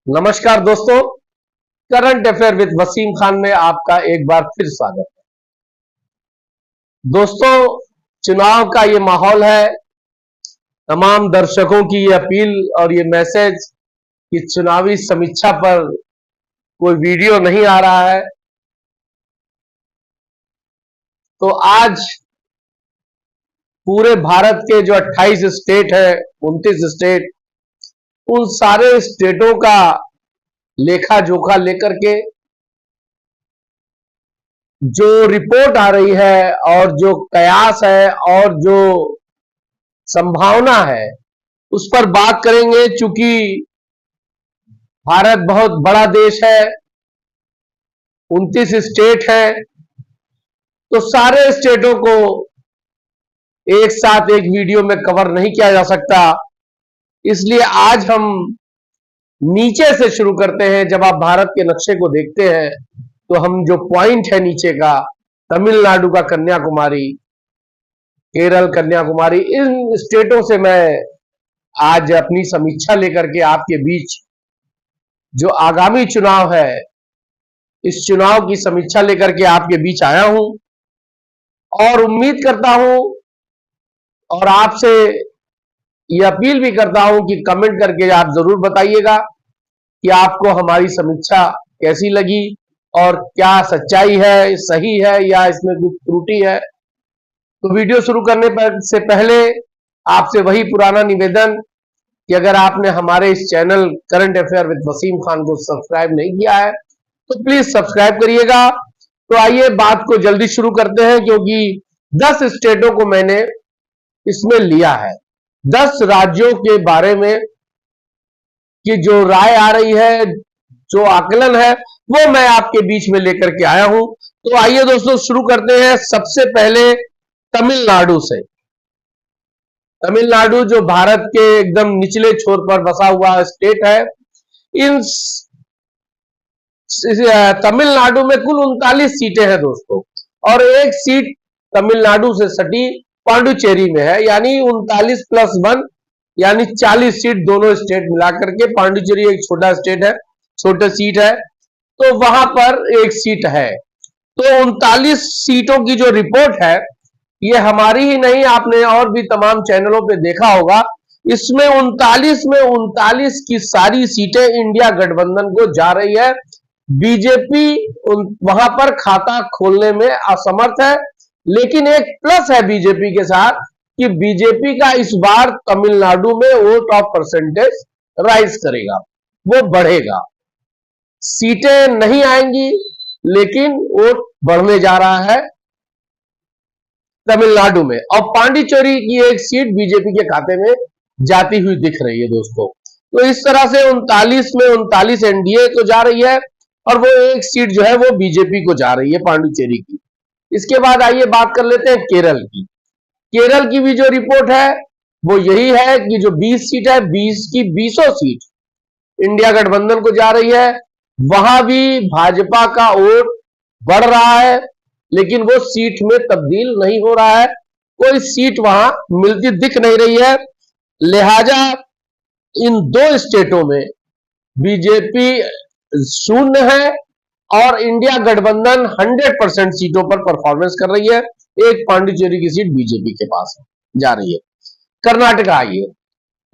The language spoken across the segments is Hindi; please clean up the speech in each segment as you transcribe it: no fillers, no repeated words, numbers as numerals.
नमस्कार दोस्तों, current affair with Wasim Khan में आपका एक बार फिर स्वागत है। दोस्तों, चुनाव का ये माहौल है। तमाम दर्शकों की ये अपील और ये मैसेज कि चुनावी समीक्षा पर कोई वीडियो नहीं आ रहा है, तो आज पूरे भारत के जो 28 स्टेट है, 29 स्टेट, उन सारे स्टेटों का लेखा जोखा लेकर के जो रिपोर्ट आ रही है और जो कयास है और जो संभावना है उस पर बात करेंगे। चूंकि भारत बहुत बड़ा देश है, 29 स्टेट है, तो सारे स्टेटों को एक साथ एक वीडियो में कवर नहीं किया जा सकता। इसलिए आज हम नीचे से शुरू करते हैं। जब आप भारत के नक्शे को देखते हैं तो हम जो पॉइंट है नीचे का, तमिलनाडु का कन्याकुमारी, केरल कन्याकुमारी, इन स्टेटों से मैं आज अपनी समीक्षा लेकर के आपके बीच जो आगामी चुनाव है, इस चुनाव की समीक्षा लेकर के आपके बीच आया हूं और उम्मीद करता हूं और आपसे ये अपील भी करता हूं कि कमेंट करके आप जरूर बताइएगा कि आपको हमारी समीक्षा कैसी लगी और क्या सच्चाई है, सही है या इसमें कुछ त्रुटि है। तो वीडियो शुरू करने से पहले आपसे वही पुराना निवेदन कि अगर आपने हमारे इस channel current affair with Wasim Khan को सब्सक्राइब नहीं किया है तो प्लीज सब्सक्राइब करिएगा। तो आइए बात को जल्दी शुरू करते हैं, क्योंकि 10 स्टेटों को मैंने इसमें लिया है। 10 राज्यों के बारे में कि जो राय आ रही है, जो आकलन है, वो मैं आपके बीच में लेकर के आया हूं। तो आइए दोस्तों शुरू करते हैं। सबसे पहले तमिलनाडु से। तमिलनाडु जो भारत के एकदम निचले छोर पर बसा हुआ स्टेट है। इन तमिलनाडु में कुल 39 सीटें हैं दोस्तों, और एक सीट तमिलनाडु से सटी पांडुचेरी में है, यानी 39 + 1 यानी 40 सीट दोनों स्टेट मिलाकर के। पांडुचेरी एक छोटा स्टेट है, छोटा सीट है, तो वहां पर एक सीट है। तो 39 सीटों की जो रिपोर्ट है, ये हमारी ही नहीं, आपने और भी तमाम चैनलों पे देखा होगा। इसमें 39 में 39 की सारी सीटें इंडिया गठबंधन को जा रही है। बीजेपी वहां पर खाता खोलने में असमर्थ है, लेकिन एक प्लस है बीजेपी के साथ कि बीजेपी का इस बार तमिलनाडु में वोट ऑफ परसेंटेज राइज करेगा, वो बढ़ेगा। सीटें नहीं आएंगी लेकिन वोट बढ़ने जा रहा है तमिलनाडु में। और पांडिचेरी की एक सीट बीजेपी के खाते में जाती हुई दिख रही है दोस्तों। तो इस तरह से 39 में 39 एनडीए को जा रही है और वो एक सीट जो है वो बीजेपी को जा रही है, पांडिचेरी की। इसके बाद आइए बात कर लेते हैं केरल की। केरल की भी जो रिपोर्ट है वो यही है कि जो 20 सीट है, 20 की 20 सीट इंडिया गठबंधन को जा रही है। वहां भी भाजपा का वोट बढ़ रहा है, लेकिन वो सीट में तब्दील नहीं हो रहा है, कोई सीट वहां मिलती दिख नहीं रही है। लिहाजा इन 2 स्टेटों में बीजेपी शून्य है और इंडिया गठबंधन 100% सीटों पर परफॉर्मेंस कर रही है। एक पांडिचेरी की सीट बीजेपी के पास जा रही है। कर्नाटका आइए।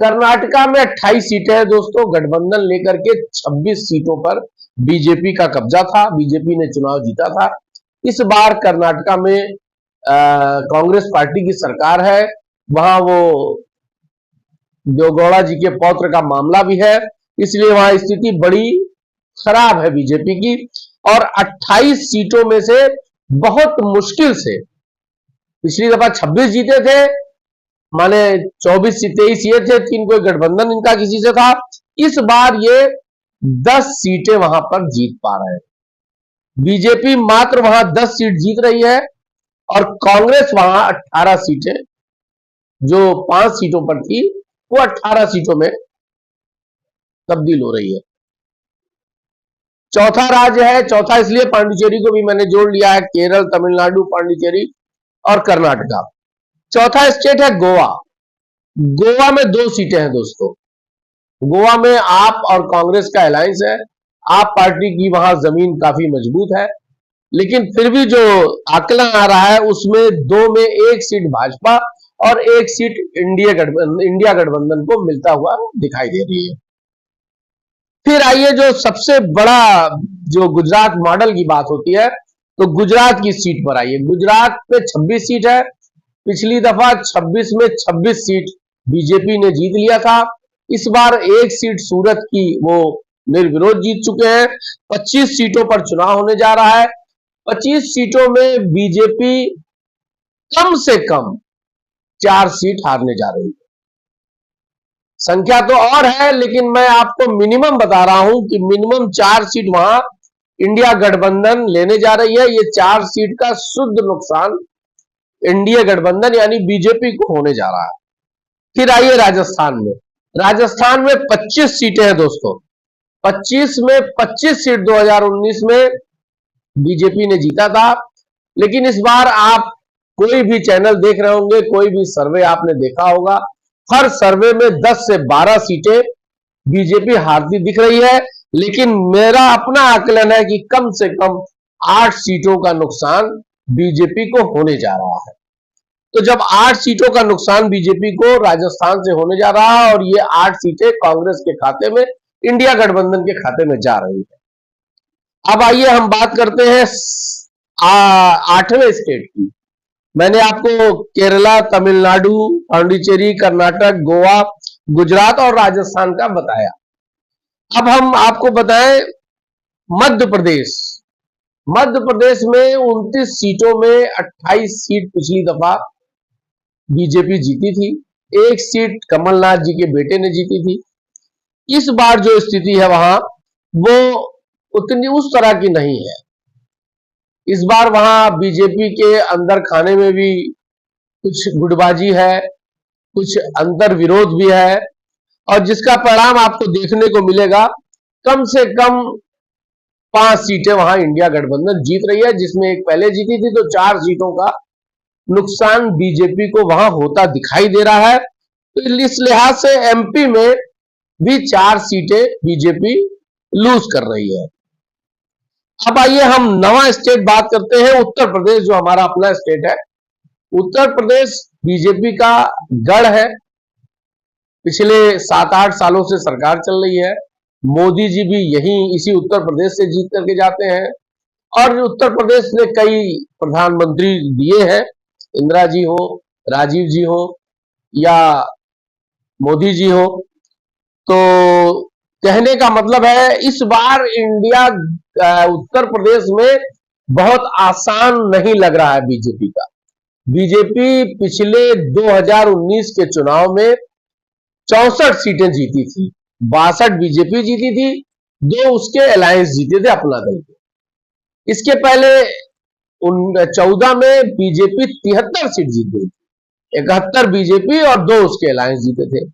कर्नाटका में 28 सीटें हैं दोस्तों, गठबंधन लेकर के 26 सीटों पर बीजेपी का कब्जा था, बीजेपी ने चुनाव जीता था। इस बार कर्नाटका में कांग्रेस पार्टी की सरकार है। वहां वो देवगौड़ा जी के पौत्र का मामला भी है, इसलिए वहां स्थिति बड़ी खराब है बीजेपी की। और 28 सीटों में से बहुत मुश्किल से, पिछली दफा 26 जीते थे, माने 24-23 ये थे, 3 कोई गठबंधन इनका किसी से था। इस बार ये 10 सीटें वहां पर जीत पा रहे हैं। बीजेपी मात्र वहां 10 सीट जीत रही है और कांग्रेस वहां 18 सीटें, जो 5 सीटों पर थी, वो 18 सीटों में तब्दील हो रही है। चौथा राज्य है, चौथा इसलिए पांडिचेरी को भी मैंने जोड़ लिया है, केरल, तमिलनाडु, पांडिचेरी और कर्नाटका। चौथा स्टेट है गोवा। गोवा में 2 सीटें हैं दोस्तों। गोवा में आप और कांग्रेस का अलायंस है। आप पार्टी की वहां जमीन काफी मजबूत है, लेकिन फिर भी जो आकलन आ रहा है उसमें दो में एक सीट भाजपा और एक सीट इंडिया गठबंधन को मिलता हुआ दिखाई दे रही है। फिर आइए जो सबसे बड़ा जो गुजरात मॉडल की बात होती है, तो गुजरात की सीट पर आइए। गुजरात पे 26 सीट है। पिछली दफा 26 में 26 सीट बीजेपी ने जीत लिया था। इस बार एक सीट सूरत की वो निर्विरोध जीत चुके हैं। 25 सीटों पर चुनाव होने जा रहा है। 25 सीटों में बीजेपी कम से कम 4 सीट हारने जा रही है। संख्या तो और है, लेकिन मैं आपको मिनिमम बता रहा हूं कि मिनिमम 4 सीट वहां इंडिया गठबंधन लेने जा रही है। ये 4 सीट का शुद्ध नुकसान इंडिया गठबंधन यानी बीजेपी को होने जा रहा है। फिर आइए राजस्थान में। राजस्थान में 25 सीटें हैं दोस्तों। 25 में 25 सीट 2019 में बीजेपी ने जीता था, लेकिन इस बार आप कोई भी चैनल देख रहे होंगे, कोई भी सर्वे आपने देखा होगा, हर सर्वे में 10 से 12 सीटें बीजेपी हारती दिख रही है। लेकिन मेरा अपना आकलन है कि कम से कम 8 सीटों का नुकसान बीजेपी को होने जा रहा है। तो जब 8 सीटों का नुकसान बीजेपी को राजस्थान से होने जा रहा है और ये 8 सीटें कांग्रेस के खाते में, इंडिया गठबंधन के खाते में जा रही है। अब आइए हम बात करते हैं 8वें स्टेट की। मैंने आपको केरला, तमिलनाडु, पांडिचेरी, कर्नाटक, गोवा, गुजरात और राजस्थान का बताया। अब हम आपको बताएं मध्य प्रदेश। मध्य प्रदेश में 29 सीटों में 28 सीट पिछली दफा बीजेपी जीती थी। एक सीट कमलनाथ जी के बेटे ने जीती थी। इस बार जो स्थिति है वहां वो उतनी उस तरह की नहीं है। इस बार वहां बीजेपी के अंदर खाने में भी कुछ गुटबाजी है, कुछ अंतर विरोध भी है, और जिसका परिणाम आपको देखने को मिलेगा। कम से कम 5 सीटें वहां इंडिया गठबंधन जीत रही है, जिसमें एक पहले जीती थी, तो 4 सीटों का नुकसान बीजेपी को वहां होता दिखाई दे रहा है। तो इस लिहाज से एमपी में भी 4 सीटें बीजेपी लूज कर रही है। अब आइए हम नवा स्टेट बात करते हैं, उत्तर प्रदेश, जो हमारा अपना स्टेट है। उत्तर प्रदेश बीजेपी का गढ़ है। पिछले 7-8 सालों से सरकार चल रही है। मोदी जी भी यही इसी उत्तर प्रदेश से जीत करके जाते हैं, और उत्तर प्रदेश ने कई प्रधानमंत्री दिए हैं, इंदिरा जी हो, राजीव जी हो या मोदी जी हो। तो कहने का मतलब है इस बार इंडिया उत्तर प्रदेश में बहुत आसान नहीं लग रहा है बीजेपी का। बीजेपी पिछले 2019 के चुनाव में 64 सीटें जीती थी। 62 बीजेपी जीती थी, 2 उसके अलायंस जीते थे अपना दल के। इसके पहले 14 में बीजेपी 73 सीट जीत गई थी, 71 बीजेपी और 2 उसके अलायंस जीते थे।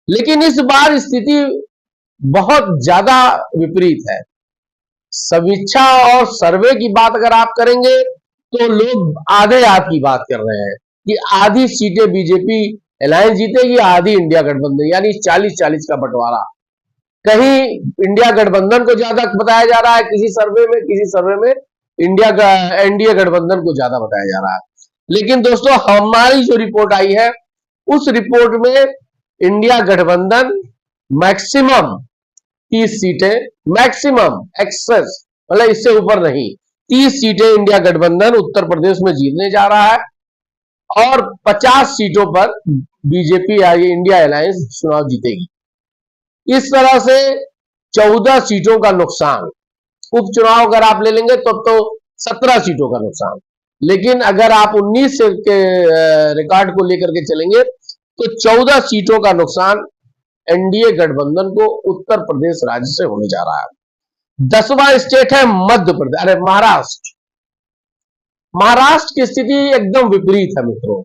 लेकिन इस बार स्थिति बहुत ज्यादा विपरीत है। समीक्षा और सर्वे की बात अगर आप करेंगे तो लोग आधे हाथ की बात कर रहे हैं कि आधी सीटें बीजेपी अलायंस जीतेगी, आधी इंडिया गठबंधन, यानी 40-40 का बंटवारा। कहीं इंडिया गठबंधन को ज्यादा बताया जा रहा है किसी सर्वे में एनडीए गठबंधन को ज्यादा बताया जा रहा है। लेकिन दोस्तों हमारी जो रिपोर्ट आई है उस रिपोर्ट में इंडिया गठबंधन मैक्सिमम 30 सीटें, मैक्सिमम एक्सेस, मतलब इससे ऊपर नहीं, 30 सीटें इंडिया गठबंधन उत्तर प्रदेश में जीतने जा रहा है, और 50 सीटों पर बीजेपी इंडिया अलायंस चुनाव जीतेगी। इस तरह से 14 सीटों का नुकसान। उपचुनाव अगर आप ले लेंगे तो 17 सीटों का नुकसान। लेकिन अगर आप 19 के रिकॉर्ड को लेकर के चलेंगे तो 14 सीटों का नुकसान एनडीए गठबंधन को उत्तर प्रदेश राज्य से होने जा रहा है। 10वां स्टेट है मध्य प्रदेश, अरे महाराष्ट्र। महाराष्ट्र की स्थिति एकदम विपरीत है मित्रों।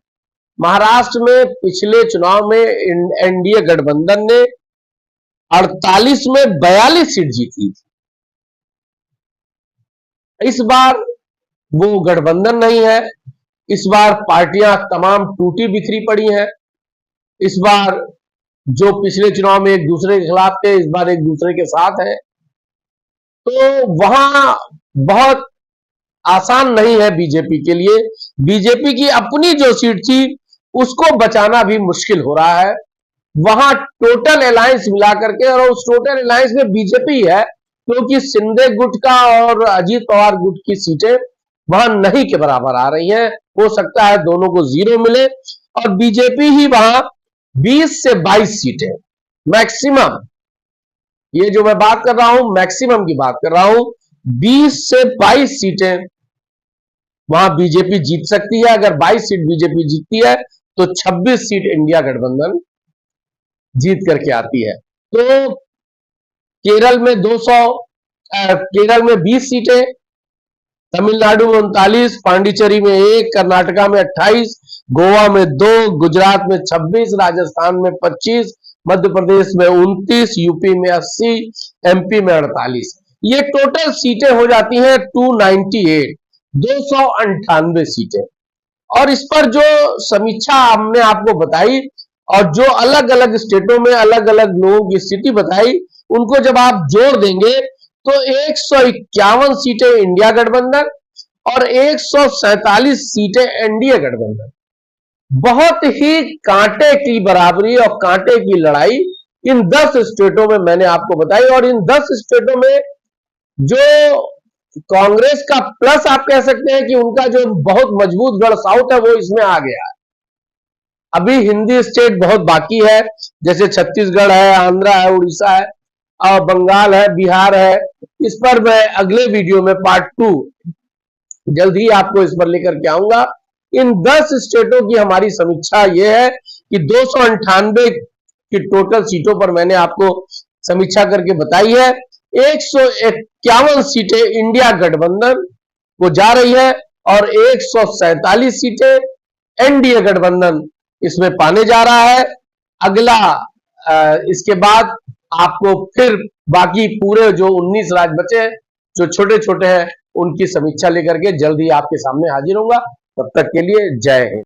महाराष्ट्र में पिछले चुनाव में एनडीए गठबंधन ने 48 में 42 सीट जीती थी। इस बार वो गठबंधन नहीं है। इस बार पार्टियां तमाम टूटी बिखरी पड़ी हैं। इस बार जो पिछले चुनाव में एक दूसरे के खिलाफ थे, इस बार एक दूसरे के साथ है। तो वहां बहुत आसान नहीं है बीजेपी के लिए। बीजेपी की अपनी जो सीट थी उसको बचाना भी मुश्किल हो रहा है। वहां टोटल अलायंस मिलाकर के, और उस टोटल अलायंस में बीजेपी है, क्योंकि शिंदे गुट का और अजीत पवार गुट की सीटें वहां नहीं के बराबर आ रही हैं। हो सकता है दोनों को 0 मिले और बीजेपी ही वहां 20 से 22 सीटें मैक्सिमम, ये जो मैं बात कर रहा हूं मैक्सिमम की बात कर रहा हूं, 20 से 22 सीटें वहां बीजेपी जीत सकती है। अगर 22 सीट बीजेपी जीतती है तो 26 सीट इंडिया गठबंधन जीत करके आती है। तो केरल में 200, केरल में 20 सीटें, तमिलनाडु में 39, पांडिचेरी में 1, कर्नाटका में 28, गोवा में 2, गुजरात में 26, राजस्थान में 25, मध्य प्रदेश में 29, यूपी में 80, एमपी में 48। ये टोटल सीटें हो जाती हैं 298, 298 सीटें। और इस पर जो समीक्षा हमने आपको बताई और जो अलग अलग स्टेटों में अलग अलग लोगों की स्थिति बताई, उनको जब आप जोड़ देंगे तो 151 सीटें इंडिया गठबंधन और 147 सीटें एनडीए गठबंधन। बहुत ही कांटे की बराबरी और कांटे की लड़ाई इन 10 स्टेटों में मैंने आपको बताई। और इन 10 स्टेटों में जो कांग्रेस का प्लस आप कह सकते हैं कि उनका जो बहुत मजबूत गढ़ साउथ है वो इसमें आ गया है। अभी हिंदी स्टेट बहुत बाकी है, जैसे छत्तीसगढ़ है, आंध्रा है, उड़ीसा है, और बंगाल है, बिहार है। इस पर मैं अगले वीडियो में पार्ट 2 जल्द ही आपको इस पर लेकर के आऊंगा। इन 10 स्टेटों की हमारी समीक्षा यह है कि 298 की टोटल सीटों पर मैंने आपको समीक्षा करके बताई है। 151 सीटें इंडिया गठबंधन को जा रही है और 147 सीटें एनडीए गठबंधन इसमें पाने जा रहा है। अगला इसके बाद आपको फिर बाकी पूरे जो 19 राज्य बचे जो छोटे छोटे हैं उनकी समीक्षा लेकर के जल्द ही आपके सामने हाजिर होगा। तब तक के लिए जय हिंद।